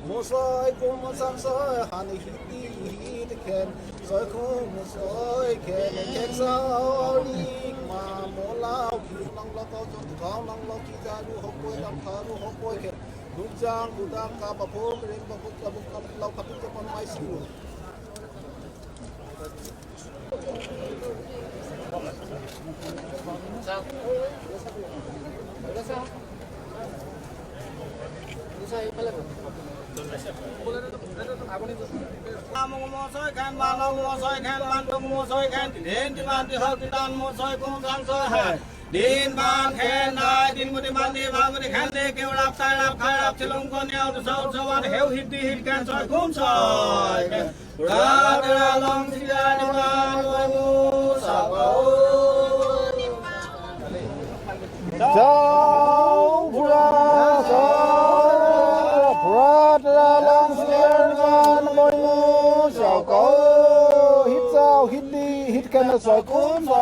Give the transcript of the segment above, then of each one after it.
Musoi kumusam soi hani hiti hit ken soi kumusoi ken ken saori ma molau ki nang lo ko jong thong nang lo ki ja lu ho koi lam tha lu ho koi ken lu jang lu dang ka pa phom ren pa phut ka buk kam lau ka pu ka pan mai siu Among Mosoi can man of Mosoi can man of Mosoi can then demand the hug down Mosoi comes and so high. Din ban can die, din with the money, one with the hand they give up, side up, high up, till go down to south, so on, hell hit the hit can so come so. Rather along the hit can so come so.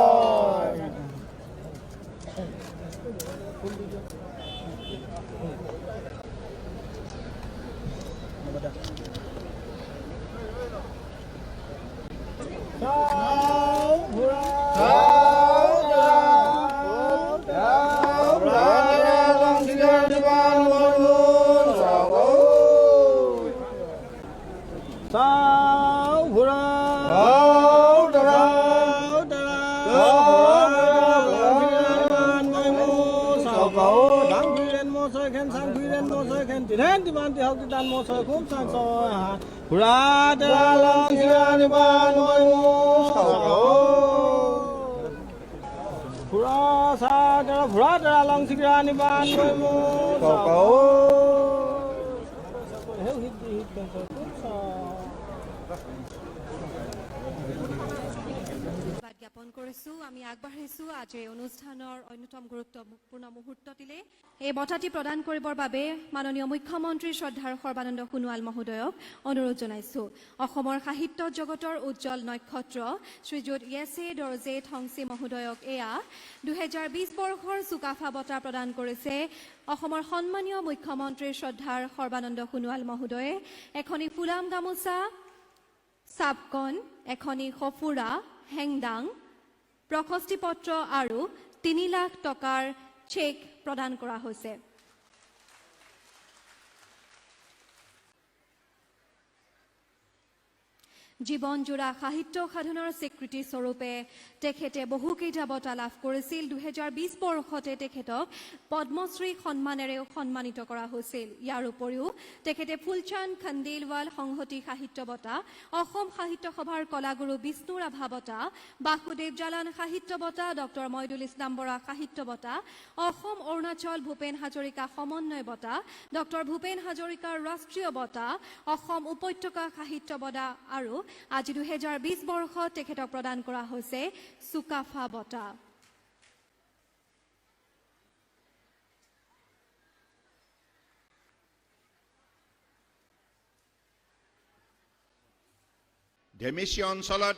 Then demand the hug down most of whom and so Rather long the ban Rather along the granny ban জ্ঞাপন কৰিছো আমি আগবাঢ়িছো আজি অনুষ্ঠানৰ অন্যতম গুৰুত্বপূৰ্ণ মুহূৰ্তটিলে এই বঁটাটি প্ৰদান কৰিবৰ বাবে মাননীয় মুখ্যমন্ত্ৰী শ্ৰদ্ধাৰ সৰ্বানন্দ সোণোৱাল মহোদয়ক অনুৰোধ জনাইছো অসমৰ সাহিত্য জগতৰ উজ্জ্বল নক্ষত্ৰ শ্ৰীযুত য়েছে দৰ্জে থংচি মহোদয়ক এয়া 2020 বৰ্ষৰ চুকাফা বঁটা প্ৰদান কৰিছে অসমৰ সন্মানীয় মুখ্যমন্ত্ৰী শ্ৰদ্ধাৰ সৰ্বানন্দ সোণোৱাল মহোদয়ে এখনি ফুলাম গামোচা সাবকন এখনি খফুৰা হেংদাং প্ৰশস্তি পত্ৰ আৰু 3 লাখ টকাৰ চেক প্ৰদান কৰা হৈছে জীবন জোড়া সাহিত্য সাধনৰ স্বীকৃতি স্বৰূপে তেখেতে বহুকেইটা বঁটা লাভ কৰিছিল 2020 বৰ্ষতে তেখেতক পদ্মশ্ৰী সন্মানেৰেও সন্মানিত কৰা হৈছিল ইয়াৰ উপৰিও তেখেতে ফুলচান্দ খণ্ডেলৱাল সংহতি সাহিত্য বঁটা অসম সাহিত্য সভাৰ কলাগুৰু বিষ্ণু ৰাভা বঁটা বাসুদেৱ জালান সাহিত্য বঁটা ডক্টৰ মইদুল ইছলাম বৰা সাহিত্য বঁটা অসম অৰুণাচল ভূপেন হাজৰিকা সমন্বয় বঁটা ডক্টৰ ভূপেন হাজৰিকাৰ ৰাষ্ট্ৰীয় বঁটা অসম উপত্যকা সাহিত্য বঁটা আৰু আজি 2020 বৰ্ষত তেখেতক প্ৰদান কৰা হৈছে চুকাফা বঁটা ধেমেচি অঞ্চলত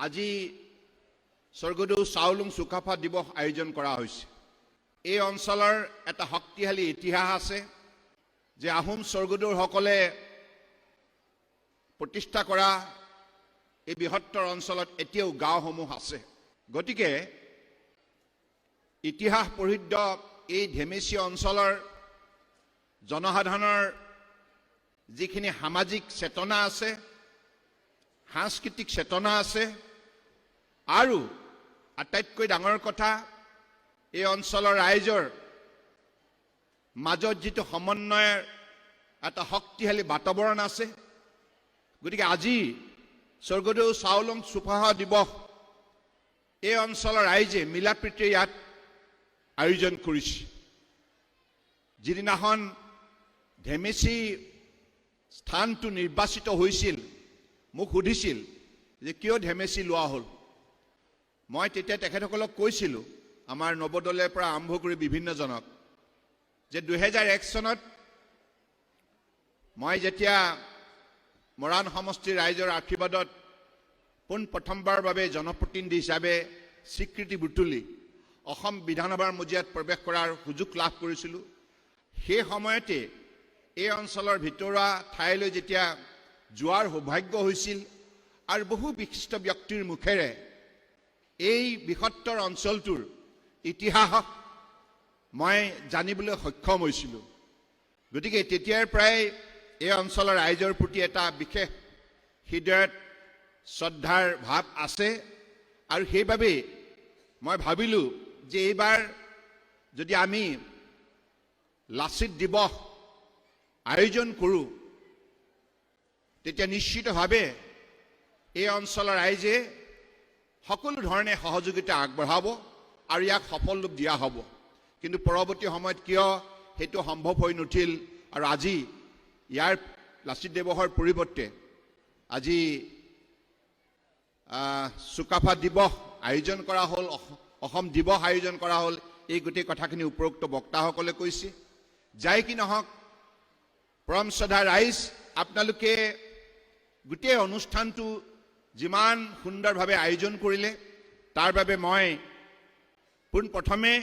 আজি স্বৰ্গদেউ চাওলুং চুকাফা দিৱস আয়োজন কৰা হৈছে এই অঞ্চলৰ এটা শক্তিশালী ইতিহাস আছে যে আহোম স্বৰ্গদেউসকলে প্ৰতিষ্ঠা কৰা এই বৃহত্তৰ অঞ্চলত এতিয়াও গাঁওসমূহ আছে গতিকে ইতিহাস প্ৰসিদ্ধ এই ধেমেচি অঞ্চলৰ জনসাধাৰণৰ যিখিনি সামাজিক চেতনা আছে সাংস্কৃতিক চেতনা আছে আৰু আটাইতকৈ ডাঙৰ কথা এই অঞ্চলৰ ৰাইজৰ মাজত যিটো সমন্বয়ৰ এটা শক্তিশালী বাতাবৰণ আছে গতিকে আজি স্বৰ্গদেউ চাওলুং চুকাফা দিৱস এই অঞ্চলৰ ৰাইজে মিলাপ্ৰীতিৰে ইয়াত আয়োজন কৰিছে যিদিনাখন ধেমেচি স্থানটো নিৰ্বাচিত হৈছিল মোক সুধিছিল যে কিয় ধেমেচি লোৱা হ'ল মই তেতিয়া তেখেতসকলক কৈছিলোঁ আমাৰ নৱদলৰ পৰা আৰম্ভ কৰি বিভিন্নজনক যে 2001 চনত মই যেতিয়া মৰাণ সমষ্টিৰ ৰাইজৰ আশীৰ্বাদত প্ৰথমবাৰৰ বাবে জনপ্ৰতিনিধি হিচাপে স্বীকৃতি বুটলি অসম বিধানসভাৰ মজিয়াত প্ৰৱেশ কৰাৰ সুযোগ লাভ কৰিছিলোঁ সেই সময়তে এই অঞ্চলৰ ভিতৰুৱা ঠাইলৈ যেতিয়া যোৱাৰ সৌভাগ্য হৈছিল আৰু বহু বিশিষ্ট ব্যক্তিৰ মুখেৰে এই বৃহত্তৰ অঞ্চলটোৰ ইতিহাস মই জানিবলৈ সক্ষম হৈছিলোঁ। গতিকে তেতিয়াৰ পৰাই এই অঞ্চলৰ ৰাইজৰ প্ৰতি এটা বিশেষ হৃদয়ত শ্ৰদ্ধাৰ ভাৱ আছে আৰু সেইবাবে মই ভাবিলোঁ যে এইবাৰ যদি আমি লাচিত দিৱস আয়োজন কৰোঁ তেতিয়া নিশ্চিতভাৱে এই অঞ্চলৰ ৰাইজে সকলো ধৰণে সহযোগিতা আগবঢ়াব আৰু ইয়াক সফল ৰূপ দিয়া হ'ব। কিন্তু পৰৱৰ্তী সময়ত কিয় সেইটো সম্ভৱ হৈ নুঠিল আৰু আজি ইয়াৰ লাচিত দিৱসৰ পৰিৱৰ্তে আজি চুকাফা দিৱস আয়োজন কৰা হ'ল, অসম দিৱস আয়োজন কৰা হ'ল। এই গোটেই কথাখিনি উপৰোক্ত বক্তাসকলে কৈছে। যাই কি নহওক, পৰম শ্ৰদ্ধা ৰাইজ, আপোনালোকে গোটেই অনুষ্ঠানটো যিমান সুন্দৰভাৱে আয়োজন কৰিলে তাৰ বাবে মই পোনপ্ৰথমে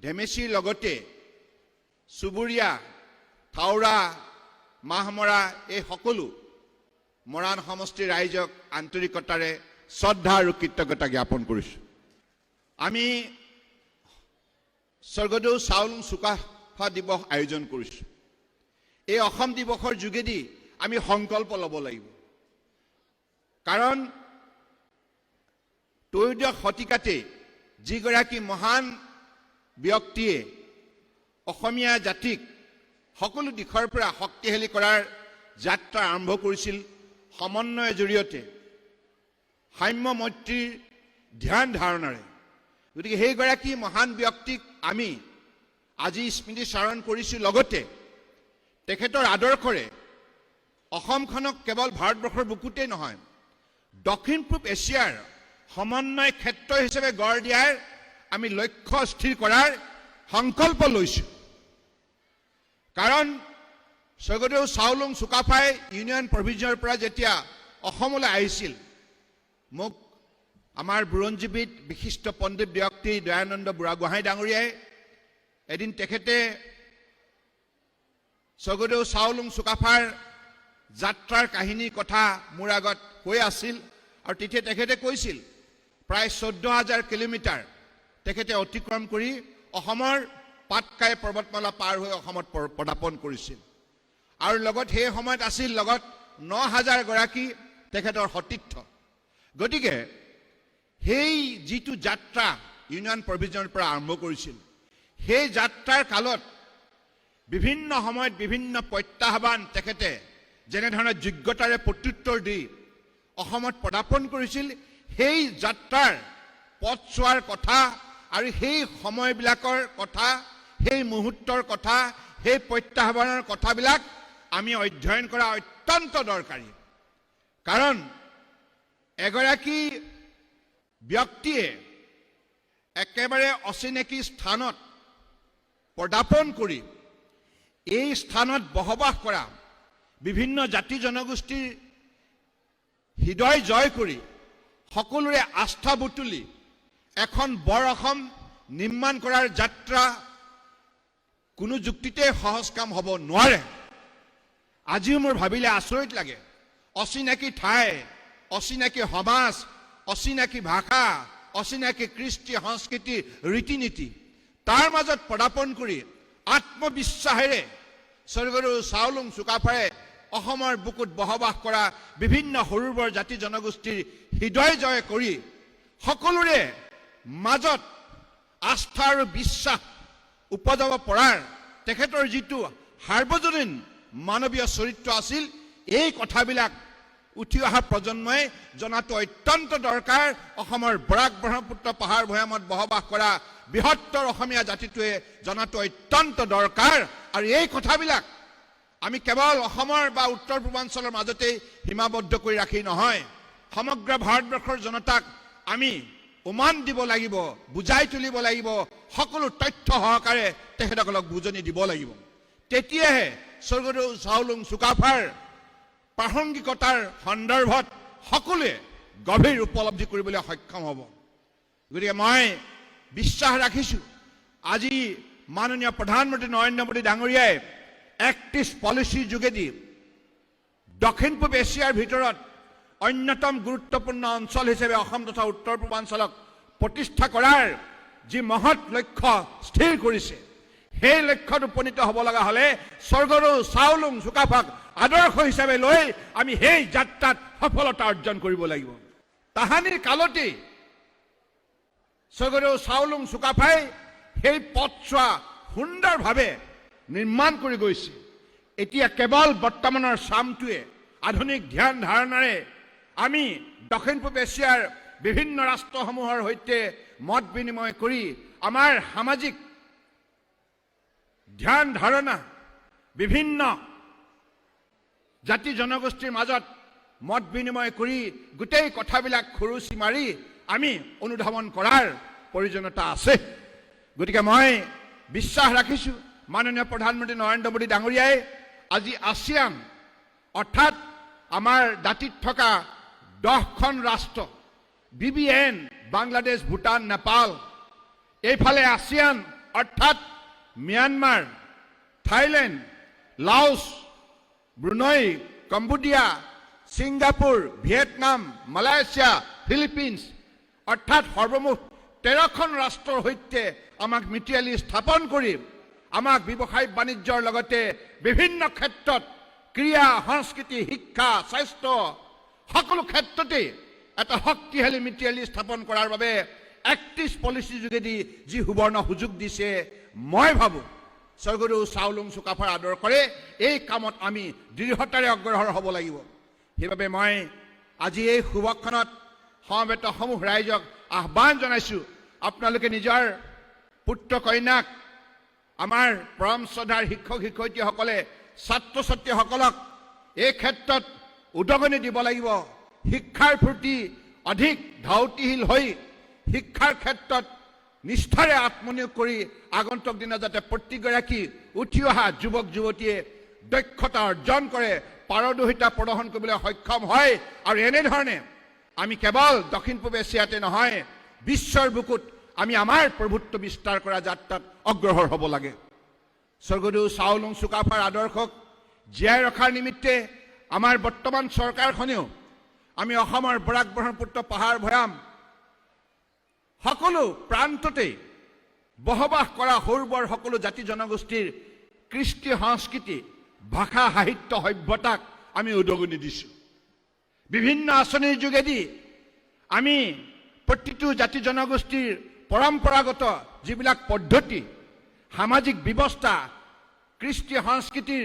ধেমেচিৰ লগতে চুবুৰীয়া থাওৰা মাহমৰা এই সকলো মৰাণ সমষ্টিৰ ৰাইজক আন্তৰিকতাৰে শ্ৰদ্ধা আৰু কৃতজ্ঞতা জ্ঞাপন কৰিছোঁ। আমি স্বৰ্গদেউ চাওলুং চুকাফা দিৱস আয়োজন কৰিছোঁ। এই অসম দিৱসৰ যোগেদি আমি সংকল্প ল'ব লাগিব, কাৰণ ত্ৰয়োদশ শতিকাতে যিগৰাকী মহান ব্যক্তিয়ে অসমীয়া জাতিক সকলো দিশৰ পৰা শক্তিশালী কৰাৰ যাত্ৰা আৰম্ভ কৰিছিল সমন্বয়ৰ জৰিয়তে, সাম্য মৈত্ৰীৰ ধ্যান ধাৰণাৰে। গতিকে সেইগৰাকী মহান ব্যক্তিক আমি আজি স্মৃতিচাৰণ কৰিছোঁ। লগতে তেখেতৰ আদৰ্শৰে অসমখনক কেৱল ভাৰতবৰ্ষৰ বুকুতেই নহয়, দক্ষিণ পূব এছিয়াৰ সমন্বয় ক্ষেত্ৰ হিচাপে গঢ় দিয়াৰ আমি লক্ষ্য স্থিৰ কৰাৰ সংকল্প লৈছোঁ। কাৰণ স্বৰ্গদেউ চাওলুং চুকাফাই ইউনিয়ন প্ৰভিজনৰ পৰা যেতিয়া অসমলৈ আহিছিল, মোক আমাৰ বুৰঞ্জীবিদ বিশিষ্ট পণ্ডিত ব্যক্তি দয়ানন্দ বুঢ়াগোহাঁই ডাঙৰীয়াই এদিন তেখেতে স্বৰ্গদেউ চাওলুং চুকাফাৰ যাত্ৰাৰ কাহিনীৰ কথা মোৰ আগত কৈ আছিল আৰু তেতিয়া তেখেতে কৈছিল প্ৰায় 14,000 কিলোমিটাৰ তেখেতে অতিক্ৰম কৰি অসমৰ পাটকাই পৰ্বতমালা পাৰ হৈ অসমত পদাৰ্পণ কৰিছিল আৰু লগত সেই সময়ত আছিল লগত 9,000 গৰাকী তেখেতৰ সতীৰ্থ। গতিকে সেই যিটো যাত্ৰা ইউনিয়ন প্ৰভিজনৰ পৰা আৰম্ভ কৰিছিল, সেই যাত্ৰাৰ কালত বিভিন্ন সময়ত বিভিন্ন প্ৰত্যাহ্বান তেখেতে যেনেধৰণে যোগ্যতাৰে প্ৰত্যুত্তৰ দি অসমত পদাৰ্পণ কৰিছিল, সেই যাত্ৰাৰ পথছোৱাৰ কথা আৰু সেই সময়বিলাকৰ কথা, সেই মুহূৰ্তৰ কথা, সেই প্ৰত্যাহ্বানৰ কথাবিলাক আমি অধ্যয়ন কৰা অত্যন্ত দৰকাৰী। কাৰণ এগৰাকী ব্যক্তিয়ে একেবাৰে অচিনাকি স্থানত পদাৰ্পণ কৰি এই স্থানত বসবাস কৰা বিভিন্ন জাতি জনগোষ্ঠীৰ হৃদয় জয় কৰি সকলোৰে আস্থা বুটলি এখন বৰ অসম নিৰ্মাণ কৰাৰ যাত্ৰা কোনো যুক্তিতে সহজ কাম হ'ব নোৱাৰে। আজিও মোৰ ভাবিলে আচৰিত লাগে, অচিনাকি ঠাই, অচিনাকি সমাজ, অচিনাকি ভাষা, অচিনাকি কৃষ্টি সংস্কৃতি ৰীতি নীতি, তাৰ মাজত পদাৰ্পণ কৰি আত্মবিশ্বাসেৰে স্বৰ্গদেউ চাওলুং চুকাফাই অসমৰ বুকুত বসবাস কৰা বিভিন্ন সৰু বৰ জাতি জনগোষ্ঠীৰ হৃদয় জয় কৰি সকলোৰে মাজত আস্থা আৰু বিশ্বাস উপজাব পৰাৰ তেখেতৰ যিটো সাৰ্বজনীন মানৱীয় চৰিত্ৰ আছিল, এই কথাবিলাক উঠি অহা প্ৰজন্মই জনাটো অত্যন্ত দৰকাৰ। অসমৰ বৰাক ব্ৰহ্মপুত্ৰ পাহাৰ ভৈয়ামত বসবাস কৰা বৃহত্তৰ অসমীয়া জাতিটোৱে জনাটো অত্যন্ত দৰকাৰ। আৰু এই কথাবিলাক আমি কেৱল অসমৰ বা উত্তৰ পূৰ্বাঞ্চলৰ মাজতেই সীমাবদ্ধ কৰি ৰাখি নহয়, সমগ্ৰ ভাৰতবৰ্ষৰ জনতাক আমি উমান দিব লাগিব, বুজাই তুলিব লাগিব, সকলো তথ্য সহকাৰে তেখেতসকলক বুজনি দিব লাগিব। তেতিয়াহে স্বৰ্গদেউ চাওলুং চুকাফাৰ প্ৰাসংগিকতাৰ সন্দৰ্ভত সকলোৱে গভীৰ উপলব্ধি কৰিবলৈ সক্ষম হ'ব। গতিকে মই বিশ্বাস ৰাখিছোঁ আজি মাননীয় প্ৰধানমন্ত্ৰী নৰেন্দ্ৰ মোদী ডাঙৰীয়াই একটিছ পলিচিৰ যোগেদি দক্ষিণ পূব এছিয়াৰ ভিতৰত অন্যতম গুৰুত্বপূৰ্ণ অঞ্চল হিচাপে অসম তথা উত্তৰ পূৰ্বাঞ্চলক প্ৰতিষ্ঠা কৰাৰ যি মহৎ লক্ষ্য স্থিৰ কৰিছে, সেই লক্ষ্যত উপনীত হ'ব লগা হ'লে স্বৰ্গদেউ চাওলুং চুকাফাক আদৰ্শ হিচাপে লৈ আমি সেই যাত্ৰাত সফলতা অৰ্জন কৰিব লাগিব। তাহানিৰ কালতেই স্বৰ্গদেউ চাওলুং চুকাফাই সেই পথছোৱা সুন্দৰভাৱে নিৰ্মাণ কৰি গৈছে। এতিয়া কেৱল বৰ্তমানৰ চামটোৱে আধুনিক ধ্যান ধাৰণাৰে আমি দক্ষিণ পূব এছিয়াৰ বিভিন্ন ৰাষ্ট্ৰসমূহৰ সৈতে মত বিনিময় কৰি আমাৰ সামাজিক ধ্যান ধাৰণা বিভিন্ন জাতি জনগোষ্ঠীৰ মাজত মত বিনিময় কৰি গোটেই কথাবিলাক খৰচি মাৰি আমি অনুধাৱন কৰাৰ প্ৰয়োজনীয়তা আছে। গতিকে মই বিশ্বাস ৰাখিছোঁ মাননীয় প্ৰধানমন্ত্ৰী নৰেন্দ্ৰ মোদী ডাঙৰীয়াই আজি আছিয়ান অৰ্থাৎ আমাৰ দাঁতিত থকা 10খন ৰাষ্ট্ৰ BBN বাংলাদেশ, ভূটান, নেপাল, এইফালে আছিয়ান অৰ্থাৎ Myanmar, Thailand, Laos, Brunei, Cambodia, Singapore, Vietnam, Malaysia, Philippines অৰ্থাৎ সৰ্বমুঠ 13খন ৰাষ্ট্ৰৰ সৈতে আমাক মিতিয়ালি স্থাপন কৰি আমাক ব্যৱসায় বাণিজ্যৰ লগতে বিভিন্ন ক্ষেত্ৰত ক্ৰীড়া, সংস্কৃতি, শিক্ষা, স্বাস্থ্য সকলো ক্ষেত্ৰতে এটা শক্তিশালী মিতিয়ালি স্থাপন কৰাৰ বাবে একটিছ পলিচিৰ যোগেদি যি সুবৰ্ণ সুযোগ দিছে, মই ভাবোঁ স্বৰ্গদেউ চাওলুং চুকাফাৰ আদৰ্শৰে এই কামত আমি দৃঢ়তাৰে অগ্ৰসৰ হ'ব লাগিব। সেইবাবে মই আজি এই শুভক্ষণত সমবেত সমূহ ৰাইজক আহ্বান জনাইছোঁ, আপোনালোকে নিজৰ পুত্ৰ কন্যাক, আমাৰ পৰম শ্ৰদ্ধাৰ শিক্ষক শিক্ষয়িত্ৰীসকলে ছাত্ৰ ছাত্ৰীসকলক এই ক্ষেত্ৰত উদগনি দিব লাগিব। শিক্ষাৰ প্ৰতি অধিক ধাউতিশীল হৈ শিক্ষাৰ ক্ষেত্ৰত নিষ্ঠাৰে আত্মনিয়োগ কৰি আগন্তুক দিনত যাতে প্ৰতিগৰাকী উঠি অহা যুৱক যুৱতীয়ে দক্ষতা অৰ্জন কৰে, পাৰদৰ্শিতা প্ৰদৰ্শন কৰিবলৈ সক্ষম হয়। আৰু এনেধৰণে আমি কেৱল দক্ষিণ পূব এছিয়াতে নহয়, বিশ্বৰ বুকুত আমি আমাৰ প্ৰভুত্ব বিস্তাৰ কৰা যাত্ৰাত অগ্ৰসৰ হ'ব লাগে। স্বৰ্গদেউ চাওলুং চুকাফাৰ আদৰ্শক জীয়াই ৰখাৰ নিমিত্তে আমাৰ বৰ্তমান চৰকাৰখনেও আমি অসমৰ বৰাক ব্ৰহ্মপুত্ৰ পাহাৰ ভৈয়াম সকলো প্ৰান্ততেই বসবাস কৰা সৰু বৰ সকলো জাতি জনগোষ্ঠীৰ কৃষ্টি সংস্কৃতি, ভাষা, সাহিত্য, সভ্যতাক আমি উদগনি দিছোঁ। বিভিন্ন আঁচনিৰ যোগেদি আমি প্ৰতিটো জাতি জনগোষ্ঠীৰ পৰম্পৰাগত যিবিলাক পদ্ধতি, সামাজিক ব্যৱস্থা, কৃষ্টি সংস্কৃতিৰ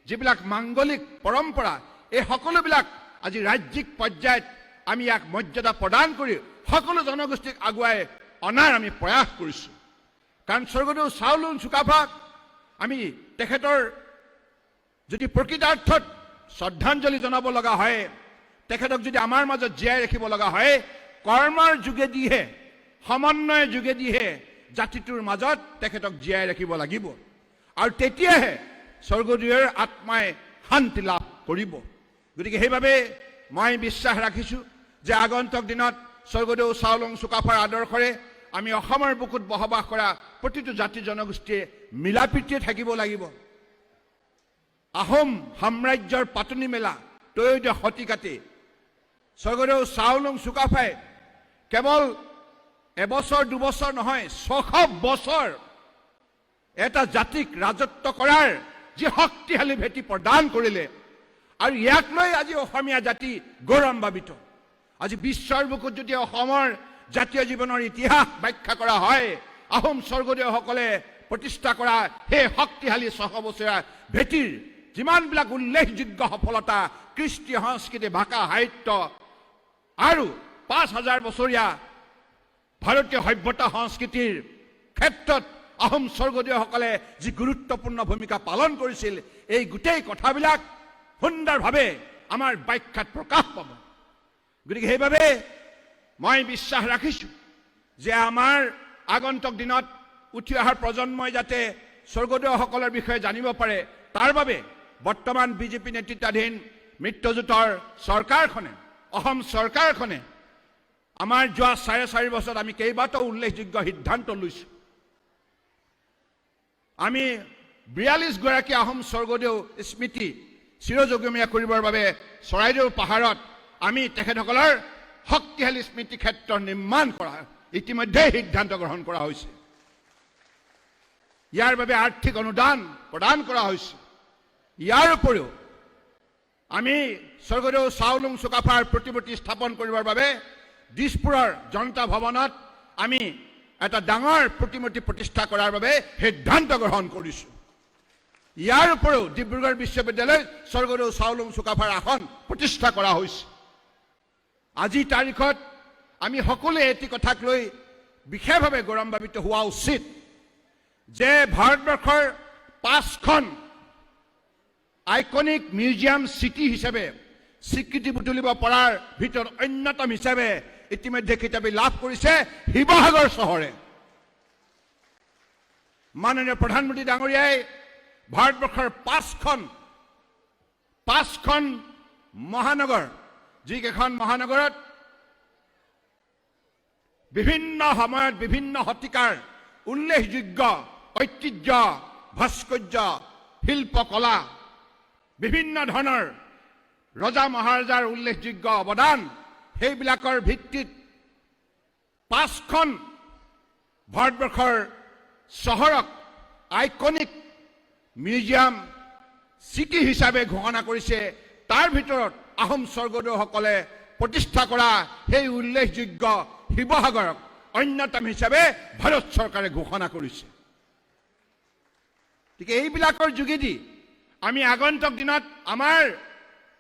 যিবিলাক মাংগলিক পৰম্পৰা, এই সকলোবিলাক আজি ৰাজ্যিক পৰ্যায়ত আমি ইয়াক মৰ্যাদা প্ৰদান কৰি সকলো জনগোষ্ঠীক আগুৱাই অনাৰ আমি প্ৰয়াস কৰিছোঁ। কাৰণ স্বৰ্গদেউ চাওলুং চুকাফাক আমি তেখেতৰ যদি প্ৰকৃতাৰ্থত শ্ৰদ্ধাঞ্জলি জনাব লগা হয়, তেখেতক যদি আমাৰ মাজত জীয়াই ৰাখিব লগা হয়, কৰ্মৰ যোগেদিহে, সমন্বয়ৰ যোগেদিহে জাতিটোৰ মাজত তেখেতক জীয়াই ৰাখিব লাগিব। আৰু তেতিয়াহে স্বৰ্গদেউৰ আত্মাই শান্তি লাভ কৰিব। গতিকে সেইবাবে মই বিশ্বাস ৰাখিছোঁ যে আগন্তুক দিনত স্বৰ্গদেউ চাওলুং চুকাফাৰ আদৰ্শৰে আমি অসমৰ বুকুত বসবাস কৰা প্ৰতিটো জাতি জনগোষ্ঠীয়ে মিলাপ্ৰীতিৰে থাকিব লাগিব। আহোম সাম্ৰাজ্যৰ পাতনি মেলা ত্ৰয়োদশ শতিকাতে স্বৰ্গদেউ চাওলুং চুকাফাই কেৱল এবছৰ দুবছৰ নহয়, 600 বছৰ এটা জাতিক ৰাজত্ব কৰাৰ যি শক্তিশালী ভেটি প্ৰদান কৰিলে, আৰু ইয়াক লৈ আজি অসমীয়া জাতি গৌৰৱান্বিত। আজি বিশ্বৰ বুকুত যদি অসমৰ জাতীয় জীৱনৰ ইতিহাস ব্যাখ্যা কৰা হয়, আহোম স্বৰ্গদেউসকলে প্ৰতিষ্ঠা কৰা সেই শক্তিশালী 600 বছৰীয়া ভেটিৰ যিমানবিলাক উল্লেখযোগ্য সফলতা, কৃষ্টি সংস্কৃতি, ভাষা, সাহিত্য আৰু 5000 বছৰীয়া ভাৰতীয় সভ্যতা সংস্কৃতিৰ ক্ষেত্ৰত আহোম স্বৰ্গদেউসকলে যি গুৰুত্বপূৰ্ণ ভূমিকা পালন কৰিছিল, এই গোটেই কথাবিলাক সুন্দৰভাৱে আমাৰ ব্যাখ্যাত প্ৰকাশ পাব। গতিকে সেইবাবে মই বিশ্বাস ৰাখিছোঁ যে আমাৰ আগন্তুক দিনত উঠি অহাৰ প্ৰজন্মই যাতে স্বৰ্গদেউসকলৰ বিষয়ে জানিব পাৰে, তাৰ বাবে বৰ্তমান বিজেপি নেতৃত্বাধীন মিত্ৰজোঁটৰ চৰকাৰখনে, অসম চৰকাৰখনে আমাৰ যোৱা 4.5 বছৰত আমি কেইবাটাও উল্লেখযোগ্য সিদ্ধান্ত লৈছোঁ। আমি 42 গৰাকী আহোম স্বৰ্গদেউ স্মৃতি চিৰযুগমীয়া কৰিবৰ বাবে চৰাইদেউ পাহাৰত আমি তেখেতসকলৰ শক্তিশালী স্মৃতি ক্ষেত্ৰ নিৰ্মাণ কৰা ইতিমধ্যে সিদ্ধান্ত গ্ৰহণ কৰা হৈছে। ইয়াৰ বাবে আৰ্থিক অনুদান প্ৰদান কৰা হৈছে। ইয়াৰ উপৰিও আমি স্বৰ্গদেউ চাওলুং চুকাফাৰ প্ৰতিমূৰ্তি স্থাপন কৰিবৰ বাবে দিছপুৰৰ জনতা ভৱনত আমি এটা ডাঙৰ প্ৰতিমূৰ্তি প্ৰতিষ্ঠা কৰাৰ বাবে সিদ্ধান্ত গ্ৰহণ কৰিছোঁ। ইয়াৰ উপৰিও ডিব্ৰুগড় বিশ্ববিদ্যালয়ত স্বৰ্গদেউ চাওলুং চুকাফাৰ আসন প্ৰতিষ্ঠা কৰা হৈছে। আজি তাৰিখত আমি সকলোৱে এটি কথাক লৈ বিশেষভাৱে গৌৰৱান্বিত হোৱা উচিত যে ভাৰতবৰ্ষৰ 5খন আইকনিক মিউজিয়াম চিটি হিচাপে স্বীকৃতি বুটলিব পৰাৰ ভিতৰত অন্যতম হিচাপে ইতিমধ্যে খিতাপি লাভ কৰিছে শিৱসাগৰ চহৰে। মাননীয় প্ৰধানমন্ত্ৰী ডাঙৰীয়াই ভাৰতবৰ্ষৰ 5খন মহানগৰ, যিকেইখন মহানগৰত বিভিন্ন সময়ত বিভিন্ন শতিকাৰ উল্লেখযোগ্য ঐতিহ্য, ভাস্কৰ্য, শিল্পকলা, বিভিন্ন ধৰণৰ ৰজা মহাৰজাৰ উল্লেখযোগ্য অৱদান, সেইবিলাকৰ ভিত্তিত 5খন ভাৰতবৰ্ষৰ চহৰক আইকনিক মিউজিয়াম চিটি হিচাপে ঘোষণা কৰিছে। তাৰ ভিতৰত আহোম স্বৰ্গদেউসকলে প্ৰতিষ্ঠা কৰা সেই উল্লেখযোগ্য শিৱসাগৰক অন্যতম হিচাপে ভাৰত চৰকাৰে ঘোষণা কৰিছে। গতিকে এইবিলাকৰ যোগেদি আমি আগন্তুক দিনত আমাৰ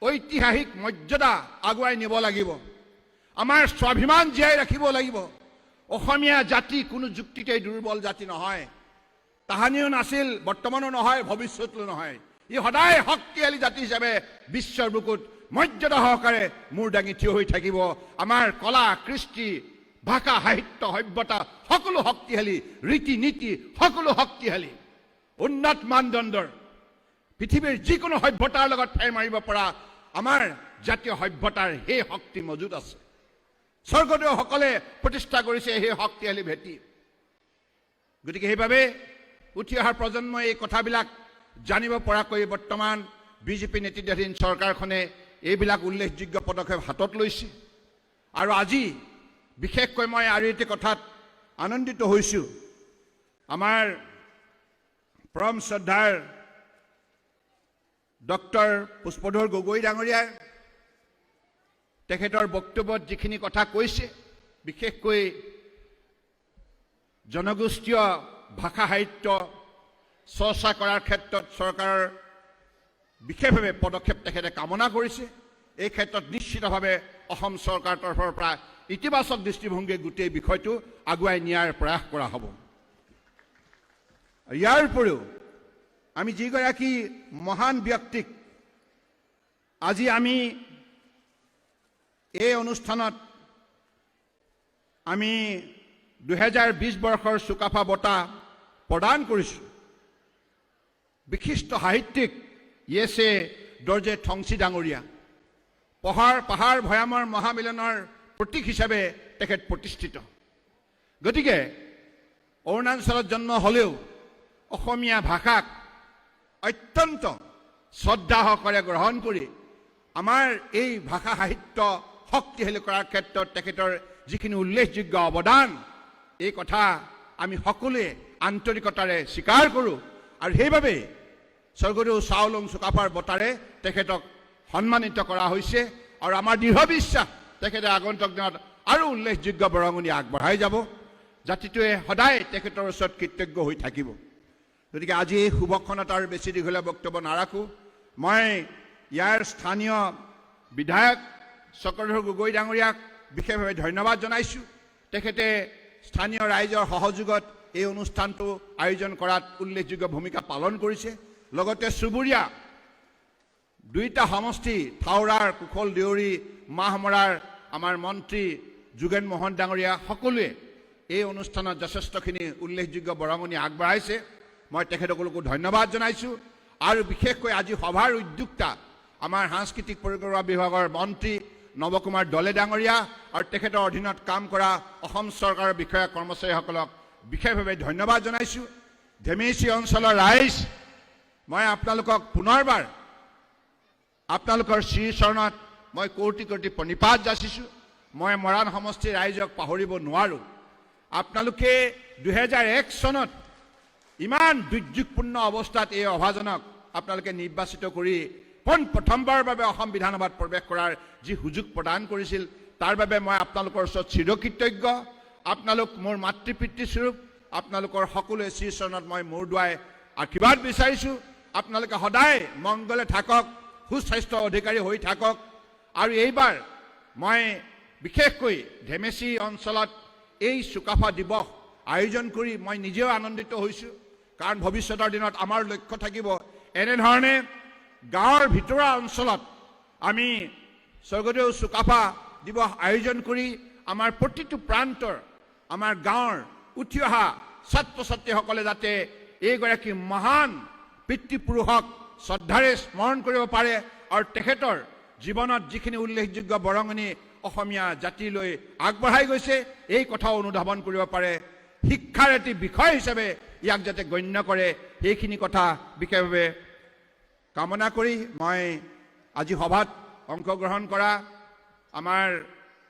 ঐতিহাসিক মৰ্যাদা আগুৱাই নিব লাগিব, আমাৰ স্বাভিমান জীয়াই ৰাখিব লাগিব। অসমীয়া জাতি কোনো যুক্তিতে দুৰ্বল জাতি নহয়, তাহানিও নাছিল, বৰ্তমানো নহয়, ভৱিষ্যতলৈ নহয়। ই সদায় শক্তিশালী জাতি হিচাপে বিশ্বৰ বুকুত মৰ্যাদা সহকাৰে মূৰ দাঙি থিয় হৈ থাকিব। আমাৰ কলা, কৃষ্টি, ভাষা, সাহিত্য, সভ্যতা সকলো শক্তিশালী, ৰীতি নীতি সকলো শক্তিশালী, উন্নত মানদণ্ডৰ পৃথিৱীৰ যিকোনো সভ্যতাৰ লগত ফেৰ মাৰিব পৰা আমাৰ জাতীয় সভ্যতাৰ সেই শক্তি মজুত আছে। স্বৰ্গদেউসকলে প্ৰতিষ্ঠা কৰিছে সেই শক্তিশালী ভেটি। গতিকে সেইবাবে উঠি অহা প্ৰজন্মই এই কথাবিলাক জানিব পৰাকৈ বৰ্তমান বিজেপি নেতৃত্বাধীন চৰকাৰখনে এইবিলাক উল্লেখযোগ্য পদক্ষেপ হাতত লৈছে। আৰু আজি বিশেষকৈ মই আৰু এটি কথাত আনন্দিত হৈছোঁ, আমাৰ পৰম শ্ৰদ্ধাৰ ডক্টৰ পুষ্পধৰ গগৈ ডাঙৰীয়াই তেখেতৰ বক্তব্যত যিখিনি কথা কৈছে, বিশেষকৈ জনগোষ্ঠীয় ভাষা সাহিত্য চৰ্চা কৰাৰ ক্ষেত্ৰত চৰকাৰৰ বিশেষভাৱে পদক্ষেপ তেখেতে কামনা কৰিছে। এই ক্ষেত্ৰত নিশ্চিতভাৱে অসম চৰকাৰৰ তৰফৰ পৰা ইতিবাচক দৃষ্টিভংগীৰে গোটেই বিষয়টো আগুৱাই নিয়াৰ প্ৰয়াস কৰা হ'ব। ইয়াৰ উপৰিও আমি যিগৰাকী মহান ব্যক্তিক আজি আমি এই অনুষ্ঠানত আমি 2020 বৰ্ষৰ চুকাফা বঁটা প্ৰদান কৰিছোঁ, বিশিষ্ট সাহিত্যিক ইয়েছে দৰ্জে থংচী ডাঙৰীয়া। পাহাৰ ভৈয়ামৰ মহামিলনৰ প্ৰতীক হিচাপে তেখেত প্ৰতিষ্ঠিত। গতিকে অৰুণাচলত জন্ম হ'লেও অসমীয়া ভাষাক অত্যন্ত শ্ৰদ্ধা সহকাৰে গ্ৰহণ কৰি আমাৰ এই ভাষা সাহিত্য শক্তিশালী কৰাৰ ক্ষেত্ৰত তেখেতৰ যিখিনি উল্লেখযোগ্য অৱদান, এই কথা আমি সকলোৱে আন্তৰিকতাৰে স্বীকাৰ কৰোঁ। আৰু সেইবাবে স্বৰ্গদেউ চাওলুং চুকাফাৰ বঁটাৰে তেখেতক সন্মানিত কৰা হৈছে। আৰু আমাৰ দৃঢ় বিশ্বাস তেখেতে আগন্তুক দিনত আৰু উল্লেখযোগ্য বৰঙণি আগবঢ়াই যাব। জাতিটোৱে সদায় তেখেতৰ ওচৰত কৃতজ্ঞ হৈ থাকিব। গতিকে আজি এই শুভক্ষণত আৰু বেছি দীঘলীয়া বক্তব্য নাৰাখোঁ। মই ইয়াৰ স্থানীয় বিধায়ক চক্ৰধৰ গগৈ ডাঙৰীয়াক বিশেষভাৱে ধন্যবাদ জনাইছোঁ। তেখেতে স্থানীয় ৰাইজৰ সহযোগত এই অনুষ্ঠানটো আয়োজন কৰাত উল্লেখযোগ্য ভূমিকা পালন কৰিছে। লগতে চুবুৰীয়া দুইটা সমষ্টি থাওৰাৰ, কুশল দেউৰী, মাহমৰাৰ আমাৰ মন্ত্ৰী যোগেন মোহন ডাঙৰীয়া সকলোৱে এই অনুষ্ঠানত যথেষ্টখিনি উল্লেখযোগ্য বৰঙণি আগবঢ়াইছে। মই তেখেতসকলকো ধন্যবাদ জনাইছোঁ। আৰু বিশেষকৈ আজি সভাৰ উদ্যোক্তা আমাৰ সাংস্কৃতিক পৰিক্ৰমা বিভাগৰ মন্ত্ৰী নৱকুমাৰ দলে ডাঙৰীয়া আৰু তেখেতৰ অধীনত কাম কৰা অসম চৰকাৰৰ বিষয়া কৰ্মচাৰীসকলক বিশেষভাৱে ধন্যবাদ জনাইছোঁ। ধেমেচি অঞ্চলৰ ৰাইজ মই আপোনালোকক পুনৰবাৰ আপোনালোকৰ শ্ৰীচৰণত মই কোটি কোটি প্ৰণিপাত যাচিছোঁ। মই মৰাণ সমষ্টিৰ ৰাইজক পাহৰিব নোৱাৰোঁ। আপোনালোকে 2001 চনত ইমান দুৰ্যোগপূৰ্ণ অৱস্থাত এই অভাজনক আপোনালোকে নিৰ্বাচিত কৰি প্ৰথমবাৰৰ বাবে অসম বিধানসভাত প্ৰৱেশ কৰাৰ যি সুযোগ প্ৰদান কৰিছিল, তাৰ বাবে মই আপোনালোকৰ ওচৰত চিৰকৃতজ্ঞ। আপোনালোক মোৰ মাতৃ পিতৃস্বৰূপ। আপোনালোকৰ সকলোৱে শ্ৰীচৰণত মই মূৰ দুৱাই আশীৰ্বাদ বিচাৰিছোঁ। আপোনালোকে সদায় মংগলে থাকক, সুস্বাস্থ্য অধিকাৰী হৈ থাকক। আৰু এইবাৰ মই বিশেষকৈ ধেমেচি অঞ্চলত এই চুকাফা দিৱস আয়োজন কৰি মই নিজেও আনন্দিত হৈছোঁ। কাৰণ ভৱিষ্যতৰ দিনত আমাৰ লক্ষ্য থাকিব এনেধৰণে গাঁৱৰ ভিতৰুৱা অঞ্চলত আমি স্বৰ্গদেউ চুকাফা দিৱস আয়োজন কৰি আমাৰ প্ৰতিটো প্ৰান্তৰ আমাৰ গাঁৱৰ উঠি অহা ছাত্ৰ ছাত্ৰীসকলে যাতে এইগৰাকী মহান পিতৃপুৰুষক শ্ৰদ্ধাৰে স্মৰণ কৰিব পাৰে আৰু তেখেতৰ জীৱনত যিখিনি উল্লেখযোগ্য বৰঙণি অসমীয়া জাতিলৈ আগবঢ়াই গৈছে এই কথাও অনুধাৱন কৰিব পাৰে। শিক্ষাৰ এটি বিষয় হিচাপে ইয়াক যাতে গণ্য কৰে, সেইখিনি কথা বিশেষভাৱে কামনা কৰি মই আজি সভাত অংশগ্ৰহণ কৰা আমাৰ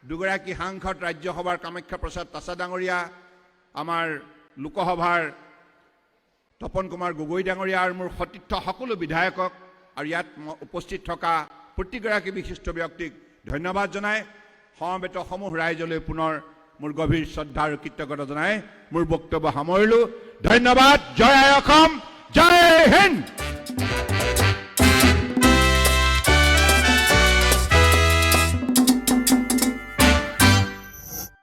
দুগৰাকী সাংসদ, ৰাজ্যসভাৰ কামাখ্যা প্ৰসাদ তাছা ডাঙৰীয়া, আমাৰ লোকসভাৰ তপন কুমাৰ গগৈ ডাঙৰীয়া আৰু মোৰ সতীৰ্থ সকলো বিধায়কক আৰু ইয়াত উপস্থিত থকা প্ৰতিগৰাকী বিশিষ্ট ব্যক্তিক ধন্যবাদ জনাই সমবেত সমূহ ৰাইজলৈ পুনৰ মোৰ গভীৰ শ্ৰদ্ধা আৰু কৃতজ্ঞতা জনাই মোৰ বক্তব্য সামৰিলোঁ। ধন্যবাদ। জয় অসম, জয় হিন্দ।